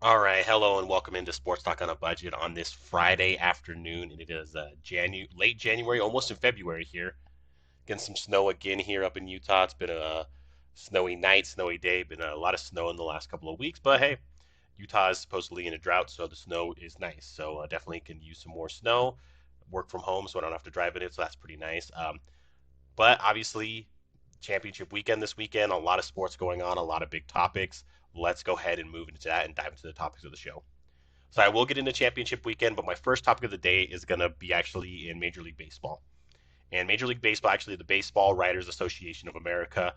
All right, hello and welcome into Sports Talk on a Budget on this Friday afternoon. And it is late January, almost in February here. Getting some snow again here up in Utah. It's been a snowy night, snowy day. Been a lot of snow in the last couple of weeks, but hey, Utah is supposedly in a drought, so the snow is nice. So definitely can use some more snow. Work from home, so I don't have to drive in it, so that's pretty nice. But obviously, championship weekend this weekend, a lot of sports going on, a lot of big topics. Let's go ahead and move into that and dive into the topics of the show. So I will get into championship weekend, but my first topic of the day is going to be actually in Major League Baseball. And Major League Baseball, actually, the Baseball Writers Association of America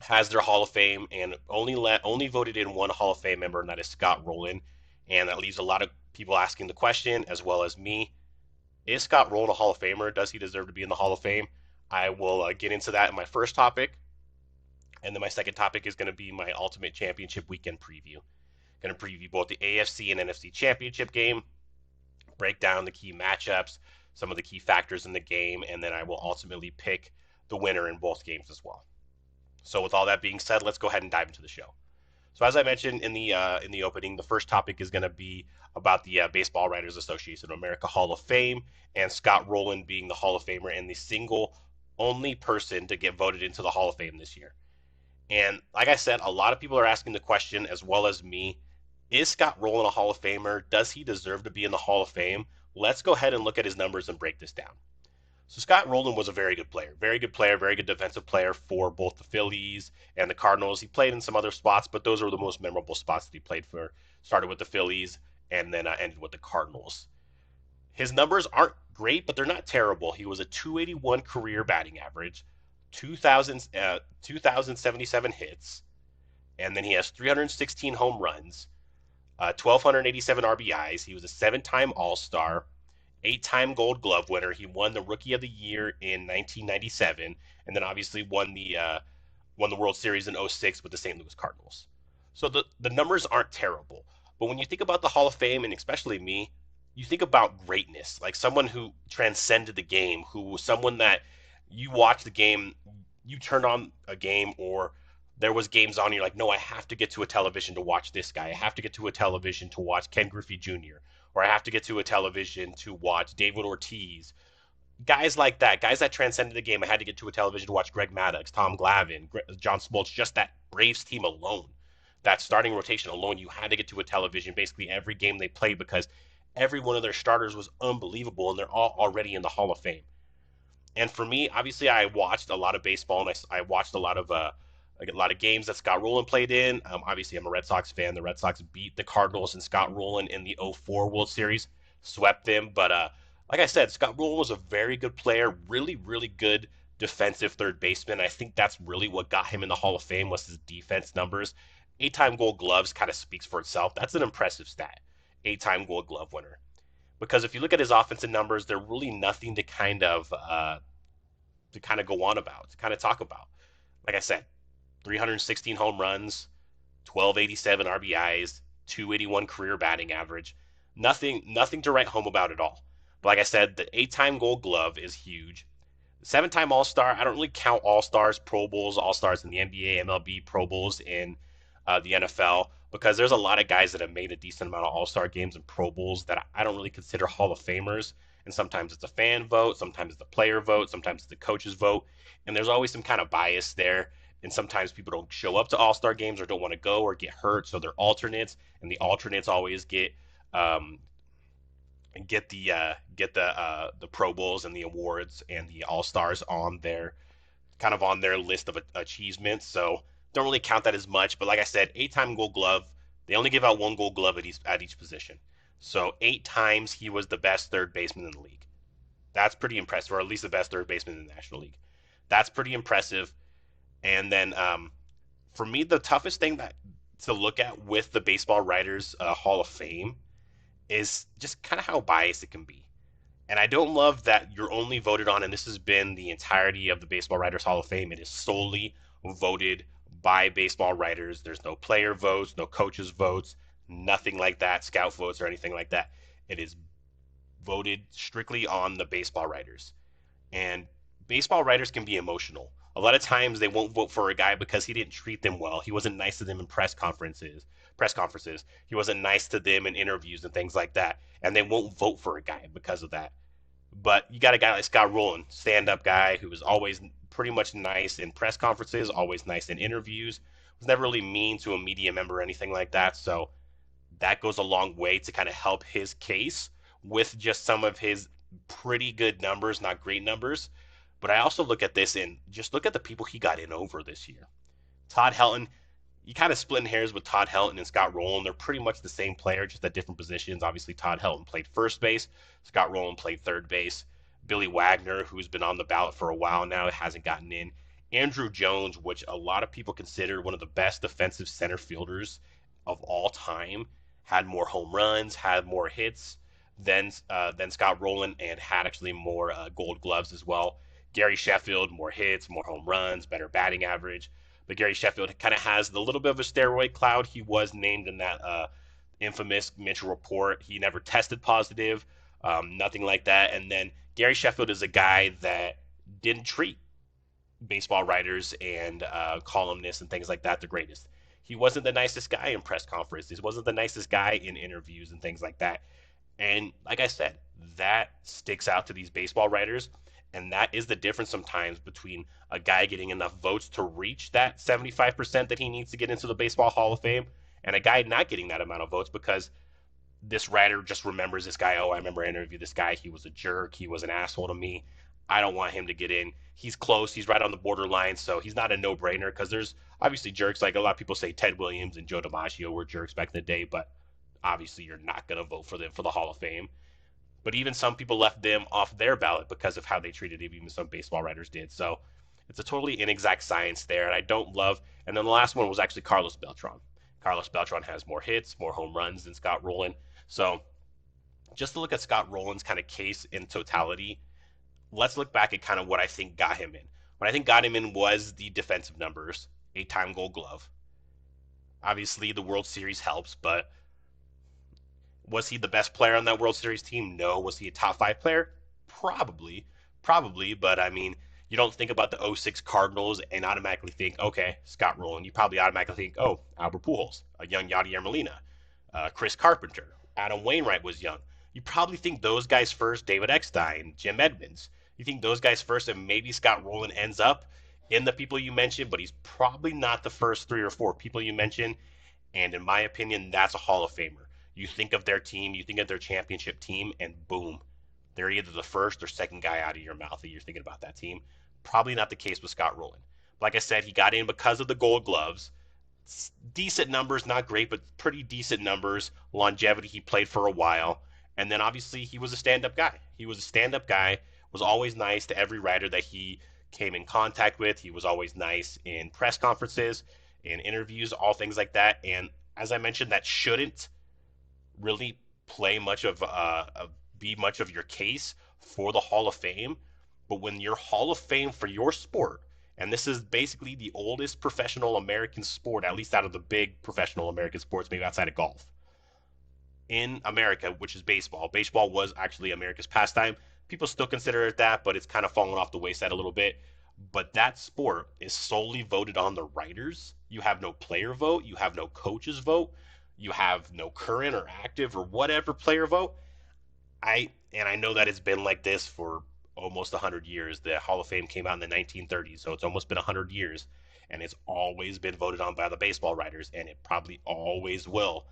has their Hall of Fame and only voted in one Hall of Fame member, and that is Scott Rolen. And that leaves a lot of people asking the question, as well as me: Is Scott Rolen a Hall of Famer? Does he deserve to be in the Hall of Fame? I will get into that in my first topic, and then my second topic is going to be my Ultimate Championship Weekend preview. Going to preview both the AFC and NFC Championship game, break down the key matchups, some of the key factors in the game, and then I will ultimately pick the winner in both games as well. So, with all that being said, let's go ahead and dive into the show. So, as I mentioned in the opening, the first topic is going to be about the Baseball Writers Association of America Hall of Fame and Scott Rolen being the Hall of Famer and the single only person to get voted into the Hall of Fame this year. And like I said, a lot of people are asking the question, as well as me: Is Scott Rolen a Hall of Famer? Does he deserve to be in the Hall of Fame? Let's go ahead and look at his numbers and break this down. So Scott Rolen was a very good player, very good defensive player for both the Phillies and the Cardinals. He played in some other spots, but those are the most memorable spots that he played for. Started with the Phillies and then ended with the Cardinals. His numbers aren't great, but they're not terrible. He was a 281 career batting average, 2,077 hits, and then he has 316 home runs, 1,287 RBIs. He was a seven-time All-Star, eight-time Gold Glove winner. He won the Rookie of the Year in 1997, and then obviously won the World Series in '06 with the St. Louis Cardinals. So the numbers aren't terrible, but when you think about the Hall of Fame, and especially me, you think about greatness, like someone who transcended the game, who was someone that you watch the game, you turn on a game, or there was games on, you're like, no, I have to get to a television to watch this guy. I have to get to a television to watch Ken Griffey Jr., or I have to get to a television to watch David Ortiz. Guys like that, guys that transcended the game. I had to get to a television to watch Greg Maddux, Tom Glavine, John Smoltz, just that Braves team alone. That starting rotation alone, you had to get to a television basically every game they played because every one of their starters was unbelievable, and they're all already in the Hall of Fame. And for me, obviously, I watched a lot of baseball, and I watched a lot of games that Scott Rolen played in. Obviously, I'm a Red Sox fan. The Red Sox beat the Cardinals and Scott Rolen in the '04 World Series, swept them. But like I said, Scott Rolen was a very good player, really good defensive third baseman. I think that's really what got him in the Hall of Fame was his defense numbers. Eight-time Gold Gloves kind of speaks for itself. That's an impressive stat. Eight-time Gold Glove winner. Because if you look at his offensive numbers, they're really nothing to kind of go on about, to kind of talk about. Like I said, 316 home runs, 1287 RBIs, 281 career batting average. Nothing to write home about at all. But like I said, the eight-time Gold Glove is huge. Seven-time All-Star. I don't really count All-Stars, Pro Bowls, All-Stars in the NBA, MLB, Pro Bowls in the NFL because there's a lot of guys that have made a decent amount of All-Star games and Pro Bowls that I don't really consider Hall of Famers. And sometimes it's a fan vote, sometimes it's the player vote, sometimes it's the coach's vote, and there's always some kind of bias there. And sometimes people don't show up to All-Star games or don't want to go or get hurt, so they're alternates, and the alternates always um, get the Pro Bowls and the awards and the All Stars on their on their list of achievements. So don't really count that as much. But like I said, eight-time Gold Glove. They only give out one Gold Glove at each position. So eight times he was the best third baseman in the league. That's pretty impressive, or at least the best third baseman in the National League. That's pretty impressive. And then for me, the toughest thing that to look at with the Baseball Writers Hall of Fame is just kind of how biased it can be. And I don't love that you're only voted on, and this has been the entirety of the Baseball Writers Hall of Fame. It is solely voted by baseball writers. There's no player votes, no coaches votes, nothing like that, scout votes or anything like that. It is voted strictly on the baseball writers. And baseball writers can be emotional. A lot of times they won't vote for a guy because he didn't treat them well. He wasn't nice to them in press conferences. He wasn't nice to them in interviews and things like that. And they won't vote for a guy because of that. But you got a guy like Scott Rolen, stand-up guy who was always pretty much nice in press conferences, always nice in interviews, was never really mean to a media member or anything like that. So that goes a long way to kind of help his case with just some of his pretty good numbers, not great numbers. But I also look at this and just look at the people he got in over this year. Todd Helton, you kind of splitting hairs with Todd Helton and Scott Rolen. They're pretty much the same player, just at different positions. Obviously, Todd Helton played first base, Scott Rolen played third base. Billy Wagner, who's been on the ballot for a while now, hasn't gotten in. Andrew Jones, which a lot of people consider one of the best defensive center fielders of all time, had more home runs, had more hits than Scott Rolen, and had actually more Gold Gloves as well. Gary Sheffield, more hits, more home runs, better batting average. But Gary Sheffield kind of has the little bit of a steroid cloud. He was named in that infamous Mitchell report. He never tested positive, nothing like that. And then Gary Sheffield is a guy that didn't treat baseball writers and columnists and things like that the greatest. He wasn't the nicest guy in press conferences. He wasn't the nicest guy in interviews and things like that. And like I said, that sticks out to these baseball writers. And that is the difference sometimes between a guy getting enough votes to reach that 75% that he needs to get into the Baseball Hall of Fame and a guy not getting that amount of votes because this writer just remembers this guy. Oh, I remember I interviewed this guy. He was a jerk. He was an asshole to me. I don't want him to get in. He's close. He's right on the borderline. So he's not a no brainer because there's obviously jerks. Like a lot of people say Ted Williams and Joe DiMaggio were jerks back in the day, but obviously you're not going to vote for them for the Hall of Fame. But even some people left them off their ballot because of how they treated him, even some baseball writers did. So it's a totally inexact science there, and I don't love. And then the last one was actually Carlos Beltran. Carlos Beltran has more hits, more home runs than Scott Rolen. So just to look at Scott Rolen's kind of case in totality, let's look back at kind of what I think got him in. What I think got him in was the defensive numbers, 8-time Gold Glove. Obviously, the World Series helps, but was he the best player on that World Series team? No. Was he a top five player? Probably. Probably. But I mean, you don't think about the '06 Cardinals and automatically think, okay, Scott Rolen. You probably automatically think, oh, Albert Pujols, a young Yadier Molina, Chris Carpenter, Adam Wainwright was young. You probably think those guys first, David Eckstein, Jim Edmonds. You think those guys first, and maybe Scott Rolen ends up in the people you mentioned, but he's probably not the first three or four people you mentioned. And in my opinion, that's a Hall of Famer. You think of their team, you think of their championship team, and boom, they're either the first or second guy out of your mouth that you're thinking about that team. Probably not the case with Scott Rolen. Like I said, he got in because of the Gold Gloves. Decent numbers, not great, but pretty decent numbers. Longevity, he played for a while. And then obviously he was a stand-up guy. He was a stand-up guy, was always nice to every writer that he came in contact with. He was always nice in press conferences, in interviews, all things like that. And as I mentioned, that shouldn't really play much of be much of your case for the Hall of Fame. But when you're Hall of Fame for your sport, and this is basically the oldest professional American sport, at least out of the big professional American sports, maybe outside of golf, in America, which is baseball. Baseball was actually America's pastime. People still consider it that, but it's kind of fallen off the wayside a little bit. But that sport is solely voted on the writers. You have no player vote, you have no coaches vote, you have no current or active or whatever player vote. I know that it's been like this for almost 100 years. The Hall of Fame came out in the 1930s, so it's almost been 100 years, and it's always been voted on by the baseball writers, and it probably always will.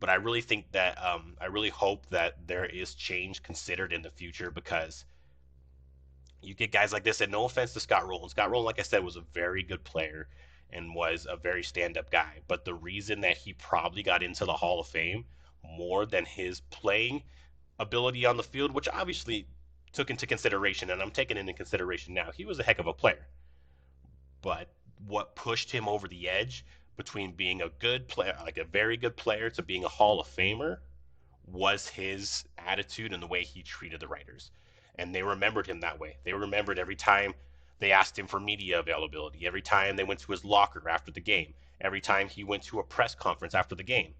But I really think that I really hope that there is change considered in the future because you get guys like this, and no offense to Scott Rolen. Scott Rolen, like I said, was a very good player and was a very stand-up guy. But the reason that he probably got into the Hall of Fame more than his playing ability on the field, which obviously took into consideration, and I'm taking into consideration now, he was a heck of a player. But what pushed him over the edge between being a good player, like a very good player, to being a Hall of Famer was his attitude and the way he treated the writers. And they remembered him that way. They remembered every time they asked him for media availability, every time they went to his locker after the game, every time he went to a press conference after the game.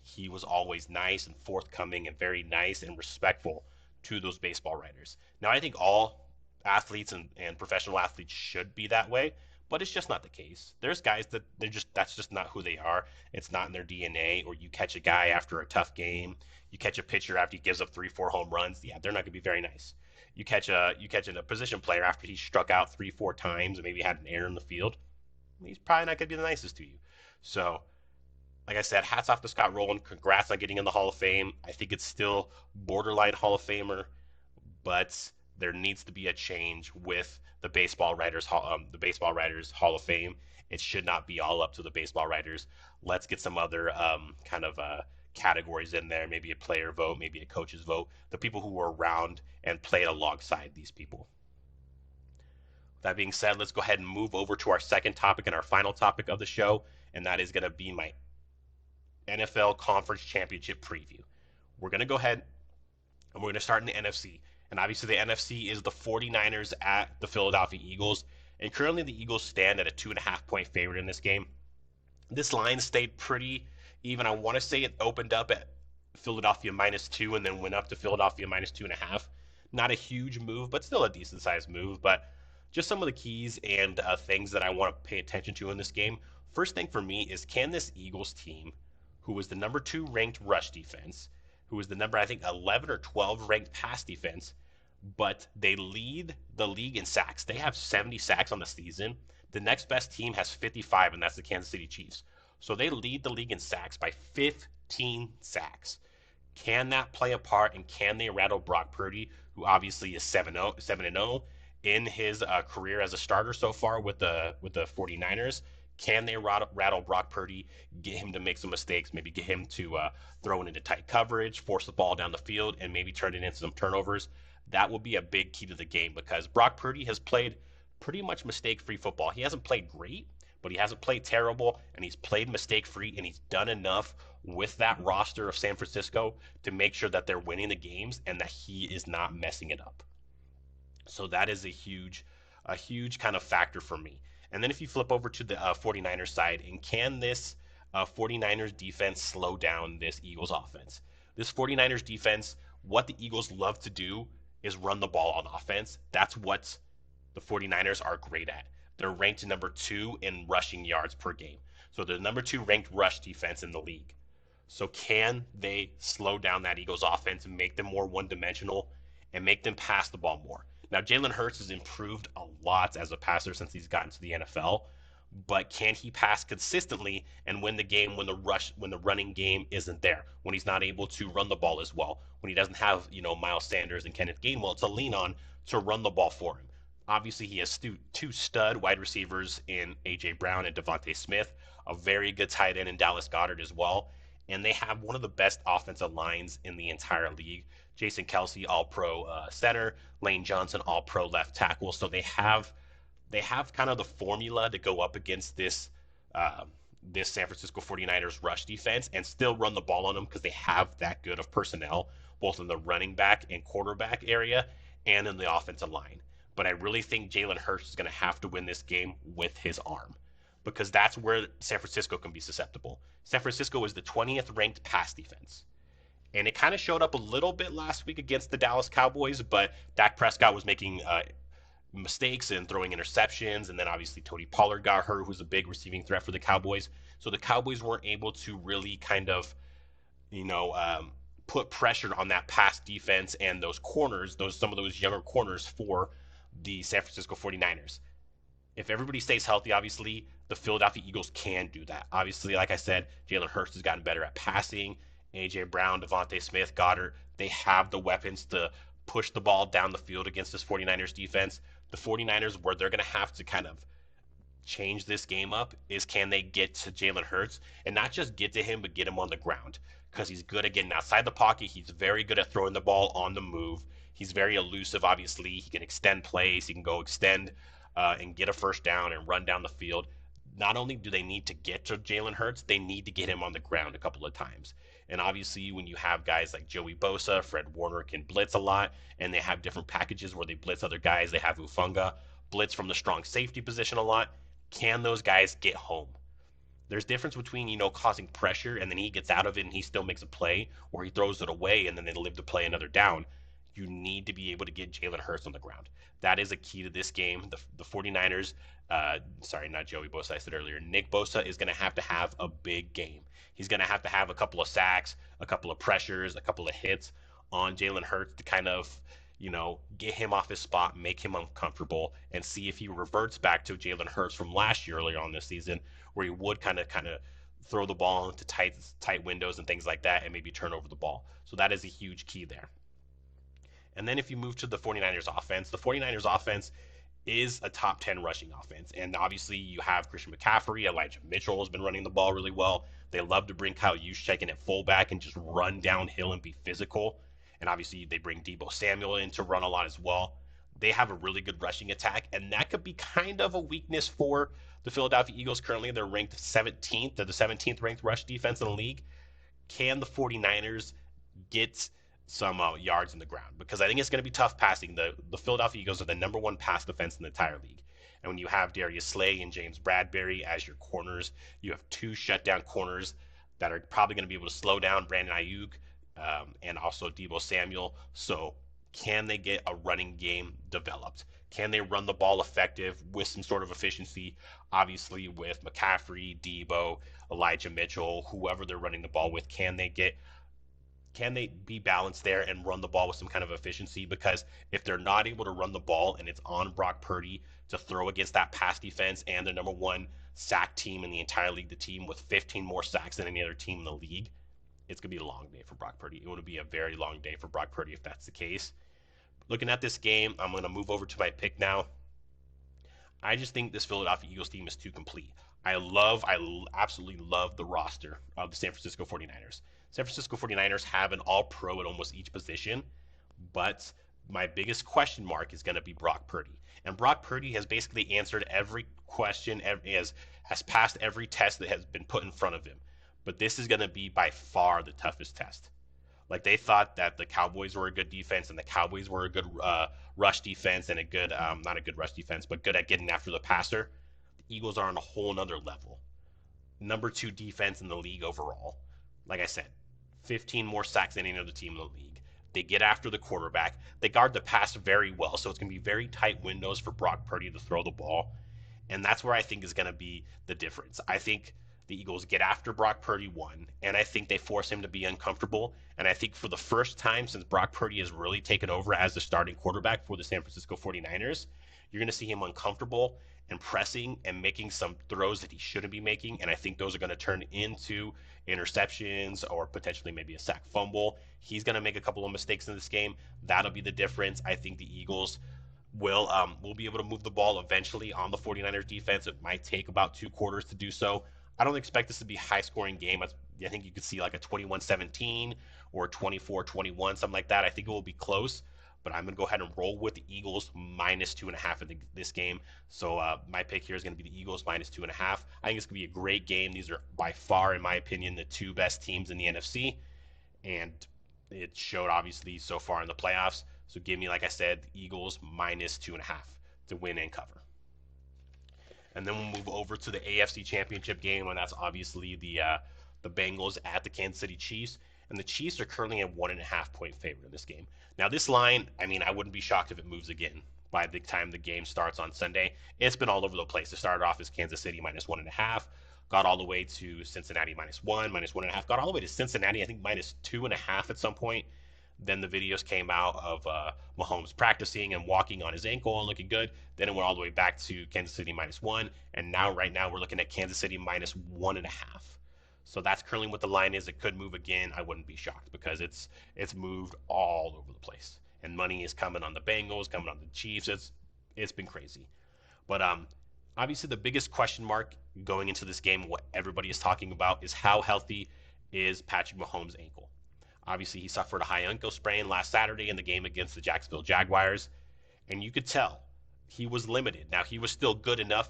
He was always nice and forthcoming and very nice and respectful to those baseball writers. Now, I think all athletes and professional athletes should be that way, but it's just not the case. There's guys that that's just not who they are. It's not in their DNA. Or you catch a guy after a tough game, you catch a pitcher after he gives up 3, 4 home runs. Yeah, they're not going to be very nice. You catch a position player after he struck out 3, 4 times and maybe had an error in the field. He's probably not going to be the nicest to you. So like I said, hats off to Scott Rolen. Congrats on getting in the Hall of Fame. I think it's still borderline Hall of Famer, but there needs to be a change with the Baseball Writers Hall of Fame. It should not be all up to the baseball writers. Let's get some other kind of categories in there. Maybe a player vote, maybe a coach's vote. The people who were around and played alongside these people. That being said, let's go ahead and move over to our second topic and our final topic of the show, and that is going to be my NFL Conference Championship preview. We're going to go ahead and we're going to start in the NFC. And obviously, the NFC is the 49ers at the Philadelphia Eagles. And currently, the Eagles stand at a 2.5 point favorite in this game. This line stayed pretty even. I want to say it opened up at Philadelphia -2 and then went up to Philadelphia -2.5. Not a huge move, but still a decent sized move. But just some of the keys and things that I want to pay attention to in this game. First thing for me is, can this Eagles team, who was the number 2 ranked rush defense, who was the number, I think, 11 or 12 ranked pass defense, but they lead the league in sacks. They have 70 sacks on the season. The next best team has 55, and that's the Kansas City Chiefs. So they lead the league in sacks by 15 sacks. Can that play a part, and can they rattle Brock Purdy, who obviously is 7-0 in his career as a starter so far with the 49ers? Can they rattle Brock Purdy, get him to make some mistakes, maybe get him to throw it into tight coverage, force the ball down the field, and maybe turn it into some turnovers? That will be a big key to the game, because Brock Purdy has played pretty much mistake-free football. He hasn't played great, but he hasn't played terrible, and he's played mistake-free, and he's done enough with that roster of San Francisco to make sure that they're winning the games and that he is not messing it up. So that is a huge kind of factor for me. And then if you flip over to the 49ers side, and can this 49ers defense slow down this Eagles offense? This 49ers defense, what the Eagles love to do is run the ball on offense. That's what the 49ers are great at. They're ranked number 2 in rushing yards per game. So they're number 2 ranked rush defense in the league. So can they slow down that Eagles offense and make them more one-dimensional and make them pass the ball more? Now, Jalen Hurts has improved a lot as a passer since he's gotten to the NFL, but can he pass consistently and win the game when the running game isn't there, when he's not able to run the ball as well, when he doesn't have, Miles Sanders and Kenneth Gainwell to lean on to run the ball for him? Obviously, he has two stud wide receivers in A.J. Brown and Devontae Smith, a very good tight end in Dallas Goedert as well, and they have one of the best offensive lines in the entire league. Jason Kelce, All-Pro center, Lane Johnson, All-Pro left tackle. So they have kind of the formula to go up against this San Francisco 49ers rush defense and still run the ball on them, because they have that good of personnel, both in the running back and quarterback area and in the offensive line. But I really think Jalen Hurts is going to have to win this game with his arm, because that's where San Francisco can be susceptible. San Francisco is the 20th ranked pass defense. And it kind of showed up a little bit last week against the Dallas Cowboys, but Dak Prescott was making mistakes and throwing interceptions, and then obviously Tony Pollard got hurt, who's a big receiving threat for the Cowboys. So the Cowboys weren't able to really kind of, put pressure on that pass defense and those corners, some of those younger corners for the San Francisco 49ers. If everybody stays healthy, obviously, the Philadelphia Eagles can do that. Obviously, like I said, Jalen Hurts has gotten better at passing. A.J. Brown, Devontae Smith, Goddard, they have the weapons to push the ball down the field against this 49ers defense. The 49ers, where they're going to have to kind of change this game up, is can they get to Jalen Hurts, and not just get to him, but get him on the ground, because he's good at getting outside the pocket. He's very good at throwing the ball on the move. He's very elusive, obviously. He can extend plays. He can go extend and get a first down and run down the field. Not only do they need to get to Jalen Hurts, they need to get him on the ground a couple of times. And obviously, when you have guys like Joey Bosa, Fred Warner can blitz a lot, and they have different packages where they blitz other guys. They have Ufunga blitz from the strong safety position a lot. Can those guys get home? There's difference between, causing pressure and then he gets out of it and he still makes a play, or he throws it away and then they live to play another down. you need to be able to get Jalen Hurts on the ground. That is a key to this game. The 49ers, sorry, not Joey Bosa, I said earlier, Nick Bosa is going to have a big game. He's going to have a couple of sacks, a couple of pressures, a couple of hits on Jalen Hurts to kind of, get him off his spot, make him uncomfortable, and see if he reverts back to Jalen Hurts from last year earlier on this season, where he would kind of throw the ball into tight windows and things like that, and maybe turn over the ball. So that is a huge key there. And then if you move to the 49ers offense is a top 10 rushing offense. And obviously, you have Christian McCaffrey. Elijah Mitchell has been running the ball really well. They love to bring Kyle Juszczyk in at fullback and just run downhill and be physical. And obviously, they bring Deebo Samuel in to run a lot as well. They have a really good rushing attack, and that could be kind of a weakness for the Philadelphia Eagles. Currently, they're ranked 17th. They're the 17th ranked rush defense in the league. Can the 49ers get some yards in the ground? Because I think it's going to be tough passing. The Philadelphia Eagles are the number one pass defense in the entire league. And when you have Darius Slay and James Bradbury as your corners, you have two shutdown corners that are probably going to be able to slow down Brandon Ayuk and also Deebo Samuel. So can they get a running game developed? Can they run the ball effective with some sort of efficiency? Obviously, with McCaffrey, Deebo, Elijah Mitchell, whoever they're running the ball with, can they be balanced there and run the ball with some kind of efficiency? Because if they're not able to run the ball and it's on Brock Purdy to throw against that pass defense and the number one sack team in the entire league, the team with 15 more sacks than any other team in the league, it's going to be a long day for Brock Purdy. It would be a very long day for Brock Purdy if that's the case. Looking at this game, I'm going to move over to my pick now. I just think this Philadelphia Eagles team is too complete. I absolutely love the roster of the San Francisco 49ers. San Francisco 49ers have an all-pro at almost each position, but my biggest question mark is going to be Brock Purdy. And Brock Purdy has basically answered every question, has passed every test that has been put in front of him. But this is going to be by far the toughest test. Like, they thought that the Cowboys were a good defense and the Cowboys were a good rush defense and a good, not a good rush defense, but good at getting after the passer. The Eagles are on a whole nother level. Number 2 defense in the league overall. Like I said, 15 more sacks than any other team in the league. They get after the quarterback. They guard the pass very well, so it's going to be very tight windows for Brock Purdy to throw the ball. And that's where I think is going to be the difference. I think the Eagles get after Brock Purdy, one, and I think they force him to be uncomfortable. And I think for the first time since Brock Purdy has really taken over as the starting quarterback for the San Francisco 49ers, you're going to see him uncomfortable and pressing and making some throws that he shouldn't be making. And I think those are going to turn into interceptions or potentially maybe a sack fumble. He's going to make a couple of mistakes in this game. That'll be the difference. I think the Eagles will be able to move the ball eventually on the 49ers defense. It might take about 2 quarters to do so. I don't expect this to be a high-scoring game. I think you could see like a 21-17 or 24-21, something like that. I think it will be close, but I'm going to go ahead and roll with the Eagles minus 2.5 in this game. So my pick here is going to be the Eagles minus 2.5. I think it's going to be a great game. These are by far, in my opinion, the 2 best teams in the NFC, and it showed obviously so far in the playoffs. So give me, like I said, the Eagles minus 2.5 to win and cover. And then we'll move over to the AFC Championship game, and that's obviously the Bengals at the Kansas City Chiefs. And the Chiefs are currently a 1.5 point favorite in this game. Now, this line, I wouldn't be shocked if it moves again by the time the game starts on Sunday. It's been all over the place. It started off as Kansas City minus 1.5, got all the way to Cincinnati minus 1, minus 1.5, got all the way to Cincinnati, I think, minus 2.5 at some point. Then the videos came out of Mahomes practicing and walking on his ankle and looking good. Then it went all the way back to Kansas City minus 1. And right now, we're looking at Kansas City minus 1.5. So that's currently what the line is. It could move again. I wouldn't be shocked because it's moved all over the place. And money is coming on the Bengals, coming on the Chiefs. It's been crazy. But obviously, the biggest question mark going into this game, what everybody is talking about, is how healthy is Patrick Mahomes' ankle. Obviously, he suffered a high ankle sprain last Saturday in the game against the Jacksonville Jaguars, and you could tell he was limited. Now, he was still good enough.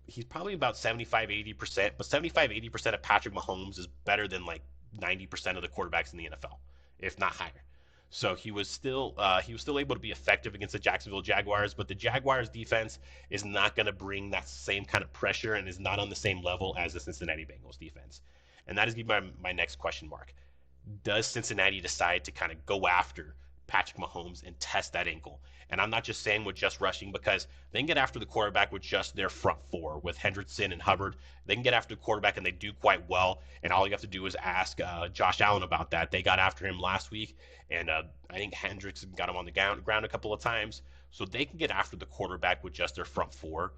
He's probably about 75-80%, but 75-80% of Patrick Mahomes is better than like 90% of the quarterbacks in the NFL, if not higher. So he was still able to be effective against the Jacksonville Jaguars, but the Jaguars defense is not going to bring that same kind of pressure and is not on the same level as the Cincinnati Bengals defense. And that is my next question mark. Does Cincinnati decide to kind of go after Patrick Mahomes and test that ankle. And I'm not just saying with just rushing because they can get after the quarterback with just their front four with Hendrickson and Hubbard. They can get after the quarterback and they do quite well. And all you have to do is ask Josh Allen about that. They got after him last week, and I think Hendrickson got him on the ground a couple of times. So they can get after the quarterback with just their front four.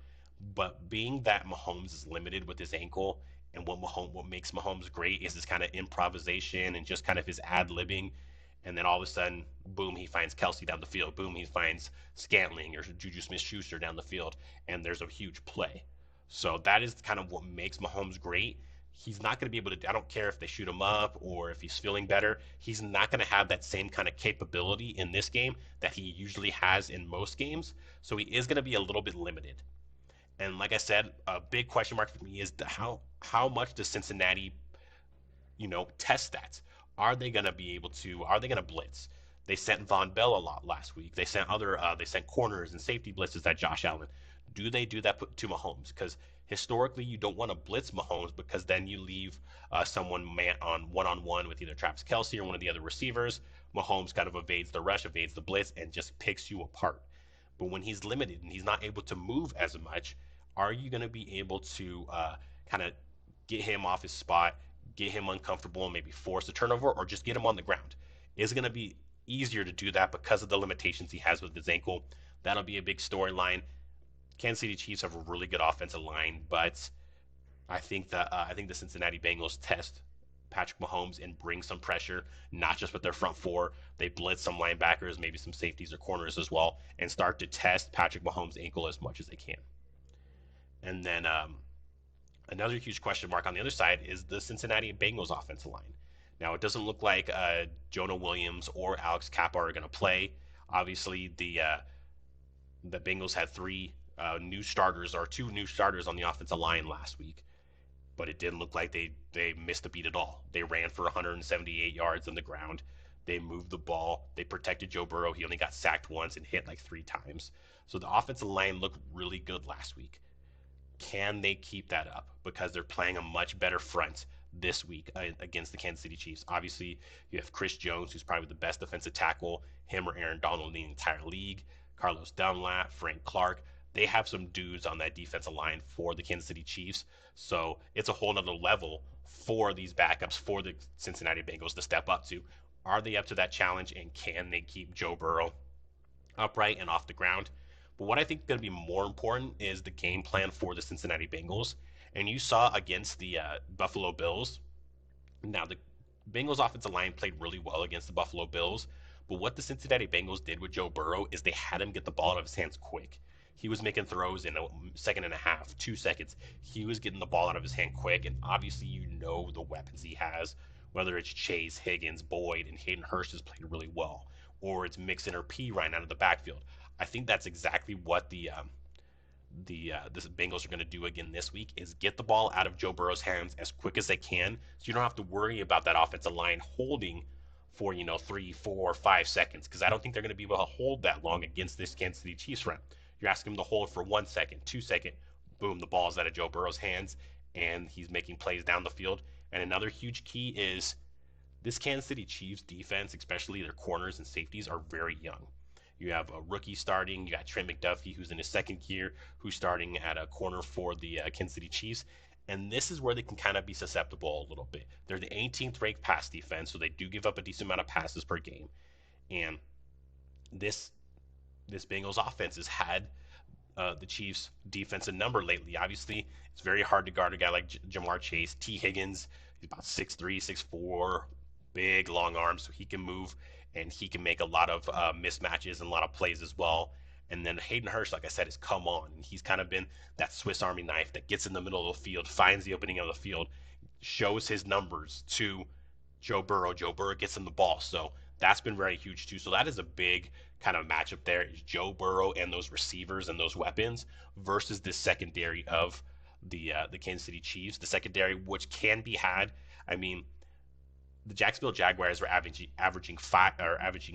But being that Mahomes is limited with his ankle, and what makes Mahomes great is his kind of improvisation and just kind of his ad libbing. And then all of a sudden, boom, he finds Kelsey down the field. Boom, he finds Scantling or Juju Smith-Schuster down the field, and there's a huge play. So that is kind of what makes Mahomes great. He's not going to be able to. I don't care if they shoot him up or if he's feeling better. He's not going to have that same kind of capability in this game that he usually has in most games. So he is going to be a little bit limited. And like I said, a big question mark for me is how much does Cincinnati, test that? Are they going to be able to? Are they going to blitz? They sent Von Bell a lot last week. They sent corners and safety blitzes at Josh Allen. Do they do that to Mahomes? Because historically, you don't want to blitz Mahomes because then you leave someone on one with either Travis Kelsey or one of the other receivers. Mahomes kind of evades the rush, evades the blitz, and just picks you apart. But when he's limited and he's not able to move as much, are you going to be able to kind of get him off his spot, get him uncomfortable, and maybe force a turnover, or just get him on the ground? Is it going to be easier to do that because of the limitations he has with his ankle? That'll be a big storyline. Kansas City Chiefs have a really good offensive line, but I think the Cincinnati Bengals test Patrick Mahomes and bring some pressure, not just with their front four. They blitz some linebackers, maybe some safeties or corners as well, and start to test Patrick Mahomes' ankle as much as they can. And then another huge question mark on the other side is the Cincinnati Bengals offensive line. Now, it doesn't look like Jonah Williams or Alex Kappa are going to play. Obviously, the Bengals had new starters or two new starters on the offensive line last week, but it didn't look like they missed a beat at all. They ran for 178 yards on the ground. They moved the ball. They protected Joe Burrow. He only got sacked once and hit like 3 times. So the offensive line looked really good last week. Can they keep that up? Because they're playing a much better front this week against the Kansas City Chiefs. Obviously, you have Chris Jones, who's probably the best defensive tackle, him or Aaron Donald in the entire league, Carlos Dunlap, Frank Clark. They have some dudes on that defensive line for the Kansas City Chiefs. So it's a whole nother level for these backups for the Cincinnati Bengals to step up to. Are they up to that challenge, and can they keep Joe Burrow upright and off the ground? But what I think is going to be more important is the game plan for the Cincinnati Bengals. And you saw against the Buffalo Bills. Now, the Bengals offensive line played really well against the Buffalo Bills. But what the Cincinnati Bengals did with Joe Burrow is they had him get the ball out of his hands quick. He was making throws in a second and a half, 2 seconds. He was getting the ball out of his hand quick. And obviously, the weapons he has, whether it's Chase, Higgins, Boyd, and Hayden Hurst has played really well, or it's Mixon or P right out of the backfield. I think that's exactly what the Bengals are going to do again this week is get the ball out of Joe Burrow's hands as quick as they can, so you don't have to worry about that offensive line holding for 3, 4, 5 seconds, because I don't think they're going to be able to hold that long against this Kansas City Chiefs front. You're asking them to hold for 1 second, 2 second, boom, the ball's out of Joe Burrow's hands, and he's making plays down the field. And another huge key is this Kansas City Chiefs defense, especially their corners and safeties, are very young. You have a rookie starting. You got Trent McDuffie, who's in his second year, who's starting at a corner for the Kansas City Chiefs. And this is where they can kind of be susceptible a little bit. They're the 18th ranked pass defense, so they do give up a decent amount of passes per game. And this Bengals offense has had the Chiefs' defensive number lately. Obviously, it's very hard to guard a guy like Jamar Chase. T. Higgins, he's about 6'3", 6'4", big, long arms, so he can move and he can make a lot of mismatches and a lot of plays as well. And then Hayden Hurst, like I said, has come on. And he's kind of been that Swiss Army knife that gets in the middle of the field, finds the opening of the field, shows his numbers to Joe Burrow. Joe Burrow gets him the ball. So that's been very huge too. So that is a big kind of matchup there is Joe Burrow and those receivers and those weapons versus the secondary of the Kansas City Chiefs. The secondary, which can be had. I mean, the Jacksonville Jaguars were averaging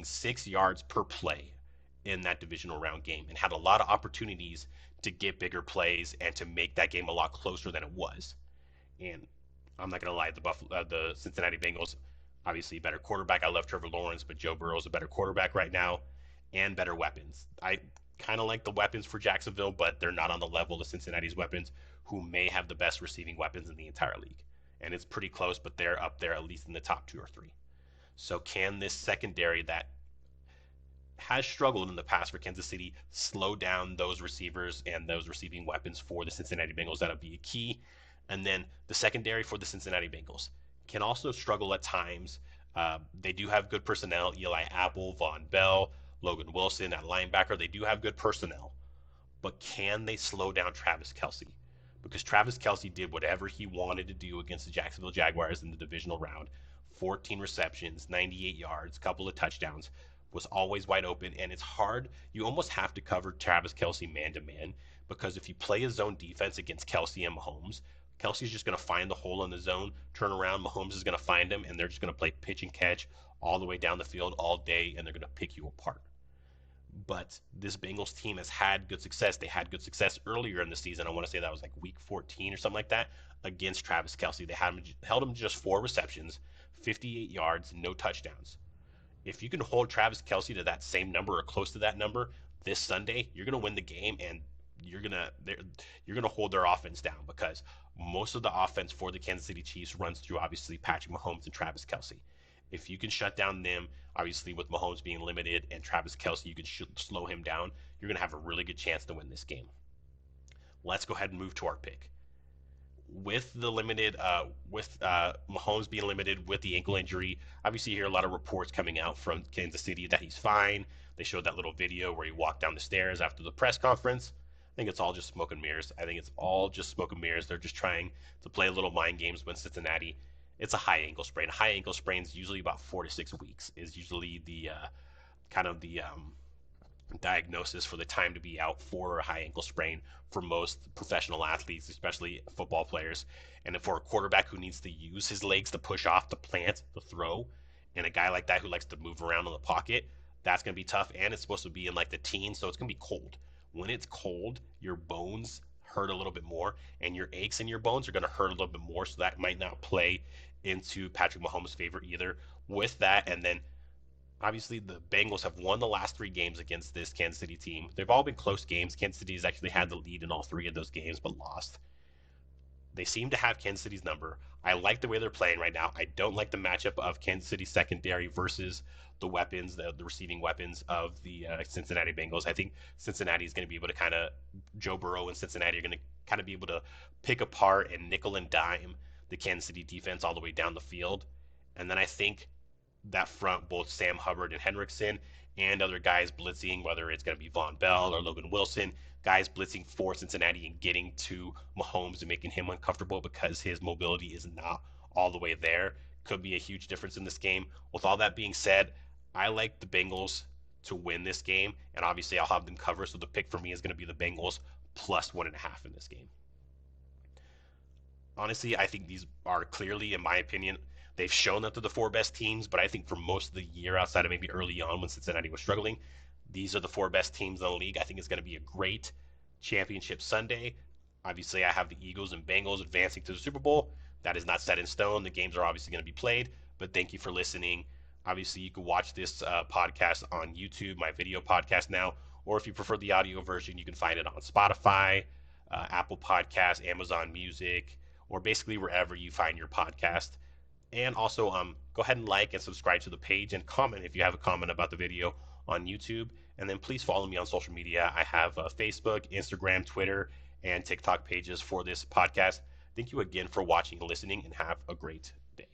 6 yards per play in that divisional round game and had a lot of opportunities to get bigger plays and to make that game a lot closer than it was. And I'm not gonna lie, the Cincinnati Bengals Obviously, better quarterback. I love Trevor Lawrence, but Joe Burrow's a better quarterback right now, and better weapons. I kind of like the weapons for Jacksonville, but they're not on the level of Cincinnati's weapons, who may have the best receiving weapons in the entire league. And it's pretty close, but they're up there at least in the top two or three. So can this secondary that has struggled in the past for Kansas City slow down those receivers and those receiving weapons for the Cincinnati Bengals? That'll be a key. And then the secondary for the Cincinnati Bengals can also struggle at times. They do have good personnel: Eli Apple, Von Bell, Logan Wilson at linebacker. They do have good personnel, but can they slow down Travis Kelce? Because Travis Kelce did whatever he wanted to do against the Jacksonville Jaguars in the divisional round. 14 receptions, 98 yards, couple of touchdowns, was always wide open. And it's hard. You almost have to cover Travis Kelce man to man, because if you play a zone defense against Kelce and Mahomes, Kelsey's just going to find the hole in the zone, turn around, Mahomes is going to find him, and they're just going to play pitch and catch all the way down the field all day, and they're going to pick you apart. But this Bengals team has had good success. They had good success earlier in the season. I want to say that was like week 14 or something like that against Travis Kelce. They held him to just 4 receptions, 58 yards, no touchdowns. If you can hold Travis Kelce to that same number or close to that number this Sunday, you're going to win the game, and you're gonna hold their offense down, because most of the offense for the Kansas City Chiefs runs through obviously Patrick Mahomes and Travis Kelce. If you can shut down them, obviously with Mahomes being limited and Travis Kelce, you can slow him down. You're gonna have a really good chance to win this game. Let's go ahead and move to our pick. With the limited, with Mahomes being limited with the ankle injury, obviously you hear a lot of reports coming out from Kansas City that he's fine. They showed that little video where he walked down the stairs after the press conference. I think it's all just smoke and mirrors. I think it's all just smoke and mirrors. They're just trying to play a little mind games with Cincinnati. It's a high ankle sprain. A high ankle sprain is usually about 4 to 6 weeks. Is usually the kind of the diagnosis for the time to be out for a high ankle sprain for most professional athletes, especially football players. And for a quarterback who needs to use his legs to push off, to plant, to throw, and a guy like that who likes to move around in the pocket, that's going to be tough. And it's supposed to be in like the teens, so it's going to be cold. When it's cold, your bones hurt a little bit more, and your aches in your bones are going to hurt a little bit more, so that might not play into Patrick Mahomes' favor either. With that, and then obviously the Bengals have won the last 3 games against this Kansas City team. They've all been close games. Kansas City has actually had the lead in all 3 of those games, but lost. They seem to have Kansas City's number. I like the way they're playing right now. I don't like the matchup of Kansas City secondary versus the weapons, the receiving weapons of the Cincinnati Bengals. I think Cincinnati is going to be able to kind of, Joe Burrow and Cincinnati are going to kind of be able to pick apart and nickel and dime the Kansas City defense all the way down the field. And then I think that front, both Sam Hubbard and Hendrickson and other guys blitzing, whether it's going to be Von Bell or Logan Wilson, guys blitzing for Cincinnati and getting to Mahomes and making him uncomfortable because his mobility is not all the way there, could be a huge difference in this game. With all that being said, I like the Bengals to win this game, and obviously I'll have them cover, so the pick for me is going to be the Bengals plus 1.5 in this game. Honestly, I think these are clearly, in my opinion, they've shown that they're the 4 best teams, but I think for most of the year, outside of maybe early on when Cincinnati was struggling, these are the 4 best teams in the league. I think it's going to be a great championship Sunday. Obviously, I have the Eagles and Bengals advancing to the Super Bowl. That is not set in stone. The games are obviously going to be played, but thank you for listening. Obviously, you can watch this podcast on YouTube, my video podcast now, or if you prefer the audio version, you can find it on Spotify, Apple Podcasts, Amazon Music, or basically wherever you find your podcast. And also, go ahead and like and subscribe to the page, and comment if you have a comment about the video on YouTube. And then please follow me on social media. I have Facebook, Instagram, Twitter, and TikTok pages for this podcast. Thank you again for watching and listening, and have a great day.